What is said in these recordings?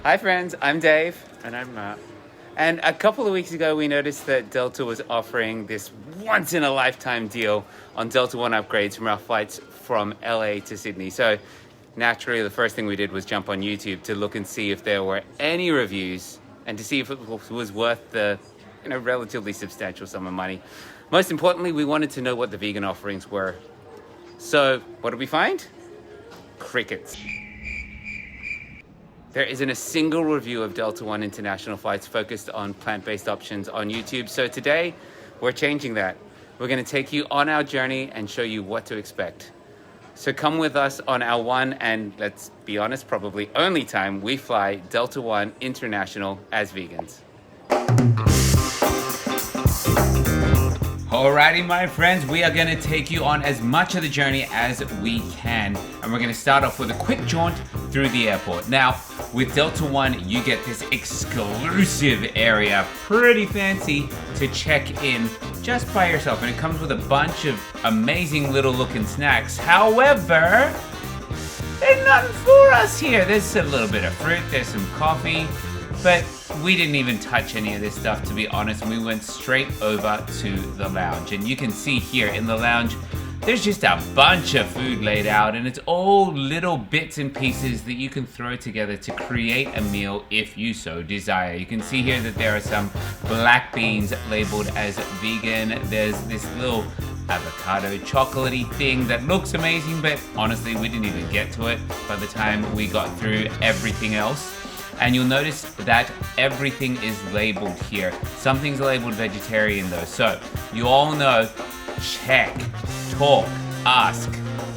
Hi friends, I'm Dave. And I'm Matt. And a couple of weeks ago we noticed that Delta was offering this once in a lifetime deal on Delta One upgrades from our flights from LA to Sydney. So naturally the first thing we did was jump on YouTube to look and see if there were any reviews and to see if it was worth the relatively substantial sum of money. Most importantly, we wanted to know what the vegan offerings were. So what did we find? Crickets. There isn't a single review of Delta One international flights focused on plant-based options on YouTube. So today, we're changing that. We're going to take you on our journey and show you what to expect. So come with us on our one and, let's be honest, probably only time we fly Delta One International as vegans. Alrighty, my friends, we are going to take you on as much of the journey as we can. And we're going to start off with a quick jaunt through the airport. Now, with Delta One, you get this exclusive area, pretty fancy, to check in just by yourself. And it comes with a bunch of amazing little looking snacks. However, there's nothing for us here. There's a little bit of fruit, there's some coffee, but we didn't even touch any of this stuff, to be honest. We went straight over to the lounge. And you can see here in the lounge, there's just a bunch of food laid out, and it's all little bits and pieces that you can throw together to create a meal if you so desire. You can see here that there are some black beans labeled as vegan. There's this little avocado chocolatey thing that looks amazing, but honestly, we didn't even get to it by the time we got through everything else. And you'll notice that everything is labeled here. Something's labeled vegetarian though. So you all know, check, talk, ask.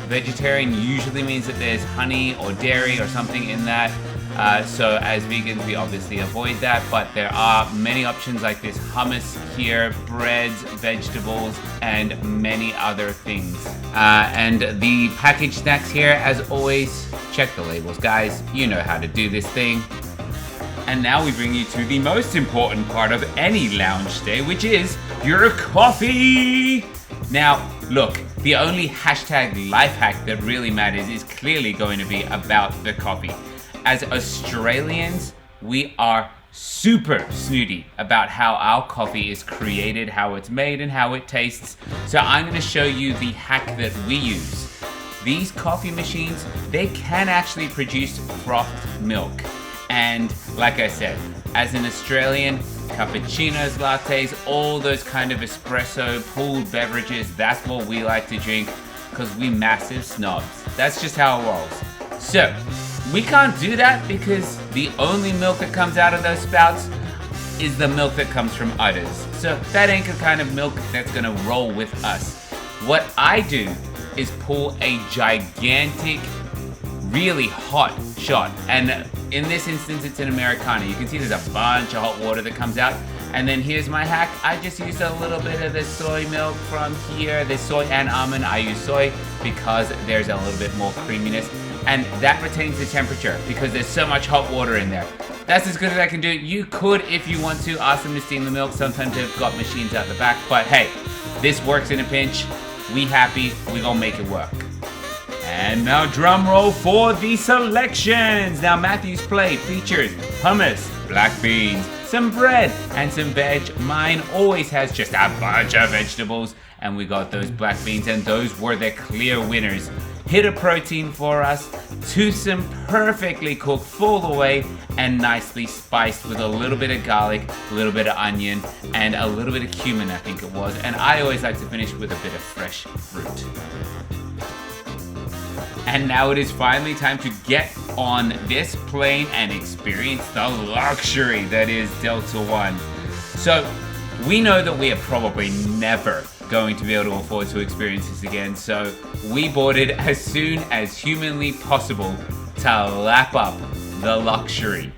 Vegetarian usually means that there's honey or dairy or something in that. So as vegans, we obviously avoid that, but there are many options like this hummus here, breads, vegetables, and many other things. And the packaged snacks here, as always, check the labels, guys. You know how to do this thing. And now we bring you to the most important part of any lounge stay, which is your coffee. Now, look, the only hashtag life hack that really matters is clearly going to be about the coffee. As Australians, we are super snooty about how our coffee is created, how it's made, and how it tastes. So I'm going to show you the hack that we use. These coffee machines, they can actually produce frothed milk. And like I said, as an Australian, cappuccinos, lattes, all those kind of espresso pooled beverages, that's what we like to drink because we massive snobs. That's just how it rolls. So, we can't do that because the only milk that comes out of those spouts is the milk that comes from udders. So that ain't the kind of milk that's gonna roll with us. What I do is pull a gigantic, really hot shot. And in this instance, it's an Americano. You can see there's a bunch of hot water that comes out. And then here's my hack. I just use a little bit of the soy milk from here. There's soy and almond. I use soy because there's a little bit more creaminess. And that retains the temperature because there's so much hot water in there. That's as good as I can do. You could, if you want to, ask them to steam the milk. Sometimes they've got machines out the back. But hey, this works in a pinch. We happy. We gonna make it work. And now drum roll for the selections. Now Matthew's plate features hummus, black beans, some bread, and some veg. Mine always has just a bunch of vegetables. And we got those black beans, and those were the clear winners. Hit a protein for us, to some perfectly cooked full the way, and nicely spiced with a little bit of garlic, a little bit of onion, and a little bit of cumin, I think it was. And I always like to finish with a bit of fresh fruit. And now it is finally time to get on this plane and experience the luxury that is Delta One. So, we know that we are probably never going to be able to afford to experience this again, so we boarded as soon as humanly possible to lap up the luxury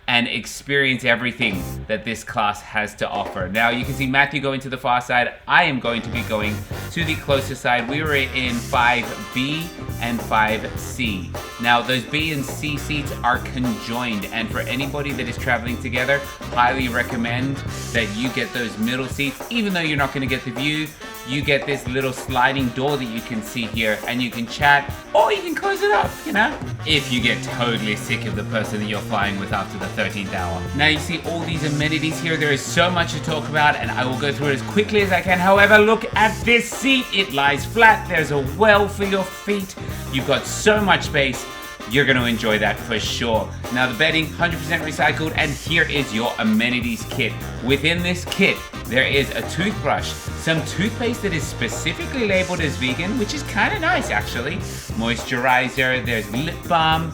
and experience everything that this class has to offer. Now you can see Matthew going to the far side. I am going to be going to the closer side. We were in 5B and 5C. Now, those B and C seats are conjoined, and for anybody that is traveling together, highly recommend that you get those middle seats. Even though you're not going to get the view, you get this little sliding door that you can see here, and you can chat, or you can close it up, you know, if you get totally sick of the person that you're flying with after the 13th hour. Now, you see all these amenities here. There is so much to talk about, and I will go through it as quickly as I can. However, look at this seat. It lies flat. There's a well for your feet. You've got so much space. You're going to enjoy that for sure. Now, the bedding, 100% recycled, and here is your amenities kit. Within this kit, there is a toothbrush, some toothpaste that is specifically labeled as vegan, which is kind of nice actually, moisturizer, there's lip balm,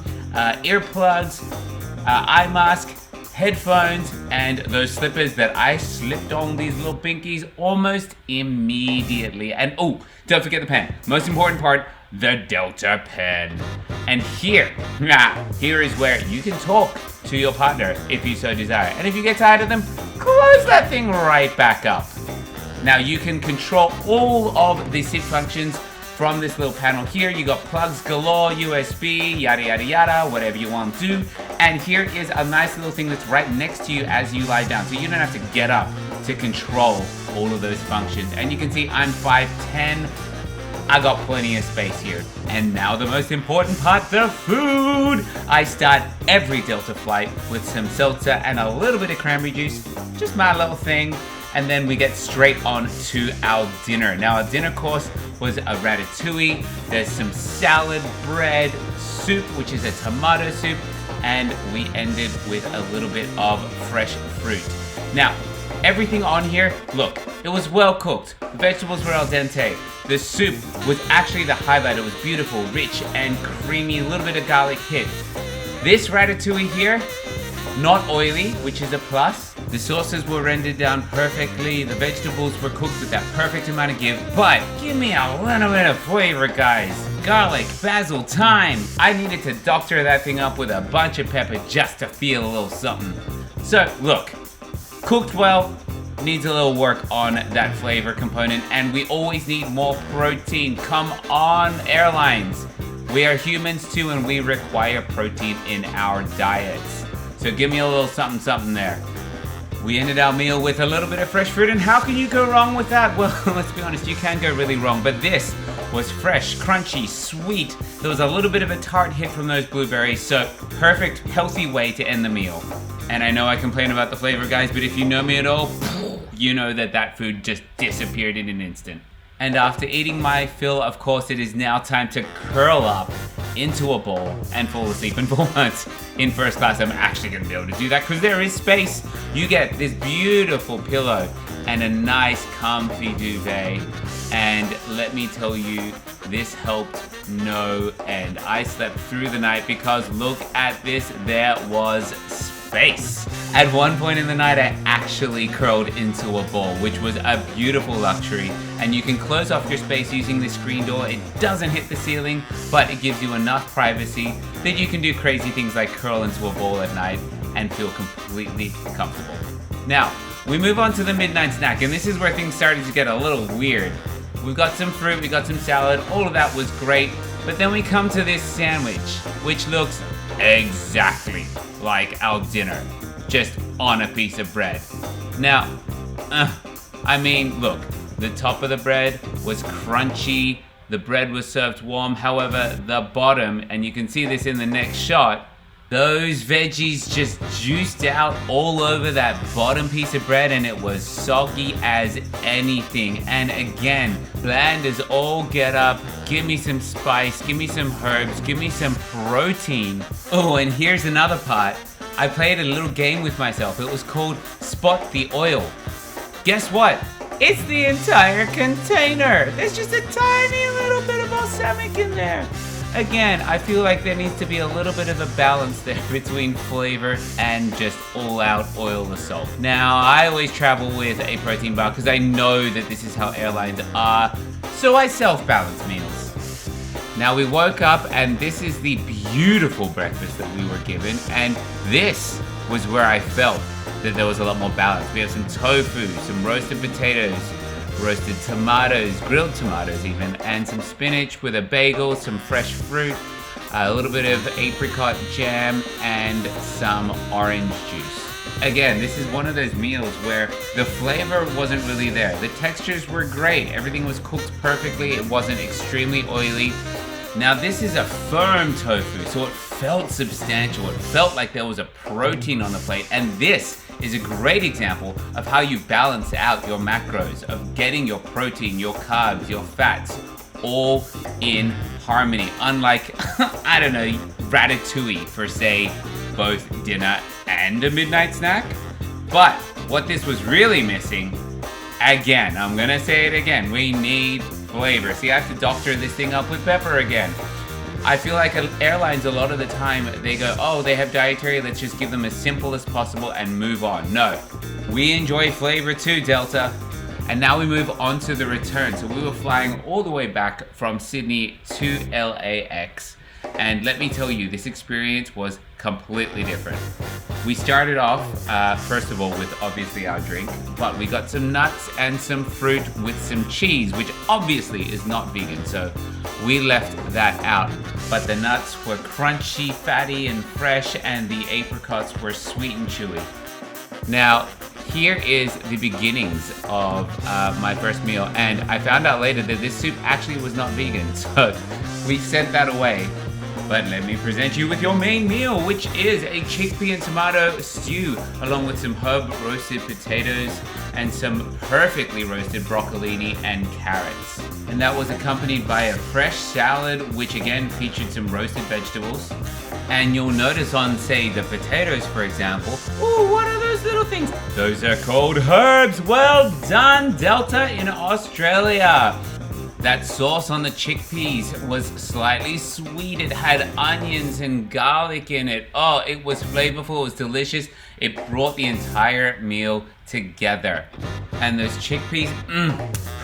earplugs, eye mask, headphones, and those slippers that I slipped on these little pinkies almost immediately. And oh, don't forget the pen. Most important part, the Delta pen. And here is where you can talk to your partner if you so desire. And if you get tired of them, close that thing right back up. Now you can control all of the seat functions from this little panel here. You got plugs galore, USB, yada yada yada, whatever you want to do. And here is a nice little thing that's right next to you as you lie down, so you don't have to get up to control all of those functions. And you can see I'm 5'10". I got plenty of space here. And now the most important part, the food! I start every Delta flight with some seltzer and a little bit of cranberry juice, just my little thing. And then we get straight on to our dinner. Now our dinner course was a ratatouille, there's some salad, bread, soup, which is a tomato soup, and we ended with a little bit of fresh fruit. Now, everything on here, look, it was well cooked. The vegetables were al dente. The soup was actually the highlight. It was beautiful, rich, and creamy, a little bit of garlic hit. This ratatouille here, not oily, which is a plus. The sauces were rendered down perfectly. The vegetables were cooked with that perfect amount of give. But give me a little bit of flavor, guys. Garlic, basil, thyme. I needed to doctor that thing up with a bunch of pepper just to feel a little something. So, look, cooked well, needs a little work on that flavor component, and we always need more protein. Come on, airlines. We are humans too, and we require protein in our diets. So give me a little something there. We ended our meal with a little bit of fresh fruit, and how can you go wrong with that? Well, let's be honest, you can go really wrong, but this was fresh, crunchy, sweet. There was a little bit of a tart hit from those blueberries, so perfect, healthy way to end the meal. And I know I complain about the flavor, guys, but if you know me at all, you know that that food just disappeared in an instant. And after eating my fill, of course, it is now time to curl up into a ball and fall asleep. And for once, in first class, I'm actually gonna be able to do that because there is space. You get this beautiful pillow and a nice comfy duvet. And let me tell you, this helped no end. I slept through the night because look at this, there was space. At one point in the night, I actually curled into a ball, which was a beautiful luxury. And you can close off your space using the screen door. It doesn't hit the ceiling, but it gives you enough privacy that you can do crazy things like curl into a ball at night and feel completely comfortable. Now, we move on to the midnight snack, and this is where things started to get a little weird. We've got some fruit, we got some salad, all of that was great, but then we come to this sandwich, which looks exactly like our dinner, just on a piece of bread. Now, I mean, look, the top of the bread was crunchy, the bread was served warm, however, the bottom, and you can see this in the next shot, those veggies just juiced out all over that bottom piece of bread, and it was soggy as anything. And again, bland as all get up. Give me some spice, give me some herbs, give me some protein. Oh, and here's another part. I played a little game with myself. It was called Spot the Oil. Guess what? It's the entire container. There's just a tiny little bit of balsamic in there. Again, I feel like there needs to be a little bit of a balance there between flavor and just all-out oil assault. Now, I always travel with a protein bar because I know that this is how airlines are, so I self-balance meals. Now, we woke up and this is the beautiful breakfast that we were given, and this was where I felt that there was a lot more balance. We have some tofu, some roasted potatoes, roasted tomatoes, grilled tomatoes even, and some spinach with a bagel, some fresh fruit, a little bit of apricot jam, and some orange juice. Again, this is one of those meals where the flavor wasn't really there. The textures were great. Everything was cooked perfectly. It wasn't extremely oily. Now this is a firm tofu, so it felt substantial. It felt like there was a protein on the plate, and this is a great example of how you balance out your macros, of getting your protein, your carbs, your fats, all in harmony. Unlike, I don't know, ratatouille for say, both dinner and a midnight snack. But what this was really missing, again, I'm gonna say it again, we need flavor. See, I have to doctor this thing up with pepper again. I feel like airlines a lot of the time, they go, oh, they have dietary, let's just give them as simple as possible and move on. No, we enjoy flavor too, Delta. And now we move on to the return. So we were flying all the way back from Sydney to LAX. And let me tell you, this experience was completely different. We started off, first of all, with obviously our drink, but we got some nuts and some fruit with some cheese, which obviously is not vegan, so we left that out. But the nuts were crunchy, fatty, and fresh, and the apricots were sweet and chewy. Now, here is the beginnings of my first meal, and I found out later that this soup actually was not vegan, so we sent that away. But let me present you with your main meal, which is a chickpea and tomato stew, along with some herb roasted potatoes and some perfectly roasted broccolini and carrots. And that was accompanied by a fresh salad, which again featured some roasted vegetables. And you'll notice on, say, the potatoes, for example, ooh, what are those little things? Those are called herbs. Well done, Delta in Australia. That sauce on the chickpeas was slightly sweet. It had onions and garlic in it. Oh, it was flavorful, it was delicious. It brought the entire meal together. And those chickpeas,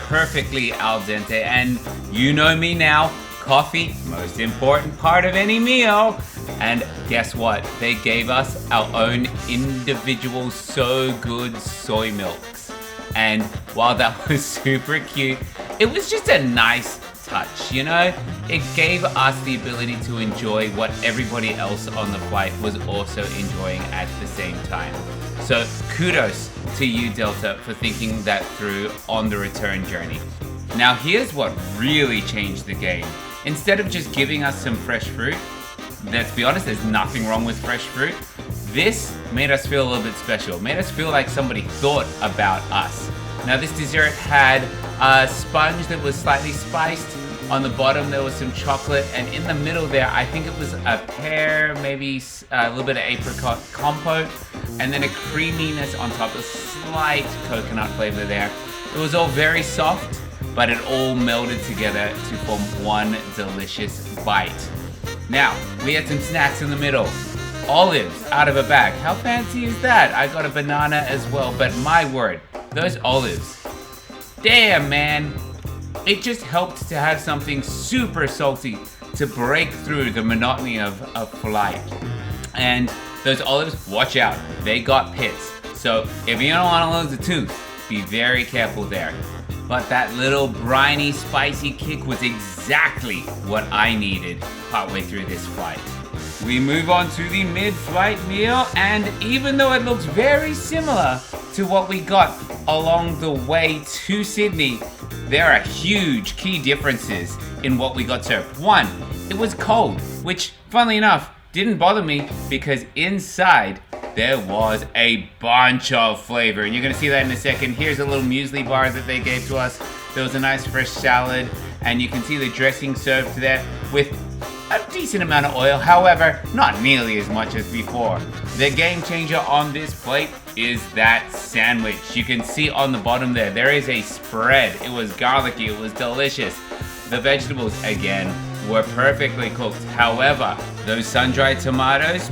perfectly al dente. And you know me now, coffee, most important part of any meal. And guess what? They gave us our own individual So Good soy milks. And while that was super cute, it was just a nice touch, you know? It gave us the ability to enjoy what everybody else on the flight was also enjoying at the same time. So kudos to you, Delta, for thinking that through on the return journey. Now here's what really changed the game. Instead of just giving us some fresh fruit, let's be honest, there's nothing wrong with fresh fruit. This made us feel a little bit special, made us feel like somebody thought about us. Now this dessert had a sponge that was slightly spiced. On the bottom there was some chocolate, and in the middle there I think it was a pear, maybe a little bit of apricot compote, and then a creaminess on top, a slight coconut flavor there. It was all very soft, but it all melded together to form one delicious bite. Now, we had some snacks in the middle. Olives out of a bag. How fancy is that? I got a banana as well, but my word, those olives. Damn, man. It just helped to have something super salty to break through the monotony of flight. And those olives, watch out, they got pits. So if you don't want to lose a tooth, be very careful there. But that little briny, spicy kick was exactly what I needed partway through this flight. We move on to the mid-flight meal, and even though it looks very similar to what we got along the way to Sydney, there are huge key differences in what we got served. One, it was cold, which, funnily enough, didn't bother me because inside there was a bunch of flavor, and you're gonna see that in a second. Here's a little muesli bar that they gave to us. There was a nice fresh salad, and you can see the dressing served there with a decent amount of oil, however, not nearly as much as before. The game changer on this plate is that sandwich. You can see on the bottom there is a spread. It was garlicky, it was delicious. The vegetables, again, were perfectly cooked. However, those sun-dried tomatoes,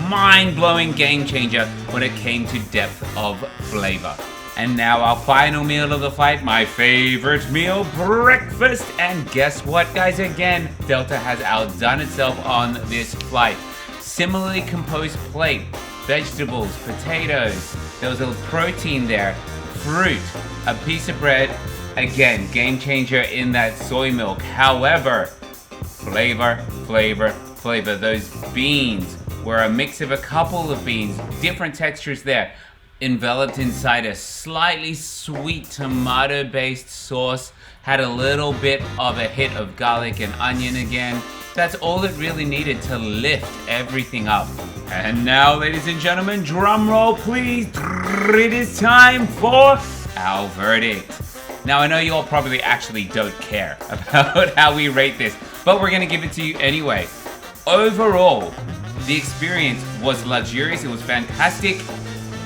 mind-blowing game changer when it came to depth of flavor. And now our final meal of the flight, my favorite meal, breakfast. And guess what, guys? Again, Delta has outdone itself on this flight. Similarly composed plate, vegetables, potatoes, there was a little protein there, fruit, a piece of bread. Again, game changer in that soy milk. However, flavor. Those beans were a mix of a couple of beans, different textures there, enveloped inside a slightly sweet tomato-based sauce, had a little bit of a hit of garlic and onion again. That's all it really needed to lift everything up. And now, ladies and gentlemen, drum roll please. It is time for our verdict. Now, I know you all probably actually don't care about how we rate this, but we're gonna give it to you anyway. Overall, the experience was luxurious, it was fantastic,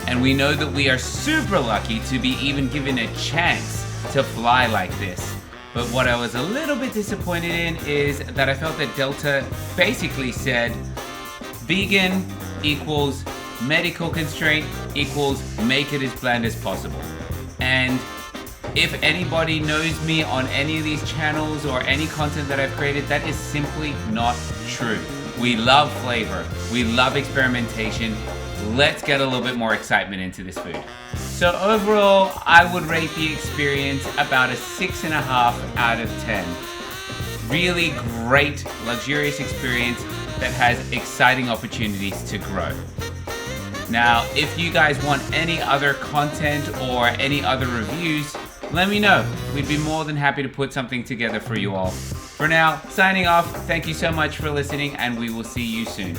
and we know that we are super lucky to be even given a chance to fly like this. But what I was a little bit disappointed in is that I felt that Delta basically said vegan equals medical constraint equals make it as bland as possible. And if anybody knows me on any of these channels or any content that I've created, that is simply not true. We love flavor, we love experimentation. Let's get a little bit more excitement into this food. So overall, I would rate the experience about a 6.5 out of 10. Really great, luxurious experience that has exciting opportunities to grow. Now, if you guys want any other content or any other reviews, let me know. We'd be more than happy to put something together for you all. For now, signing off, thank you so much for listening, and we will see you soon.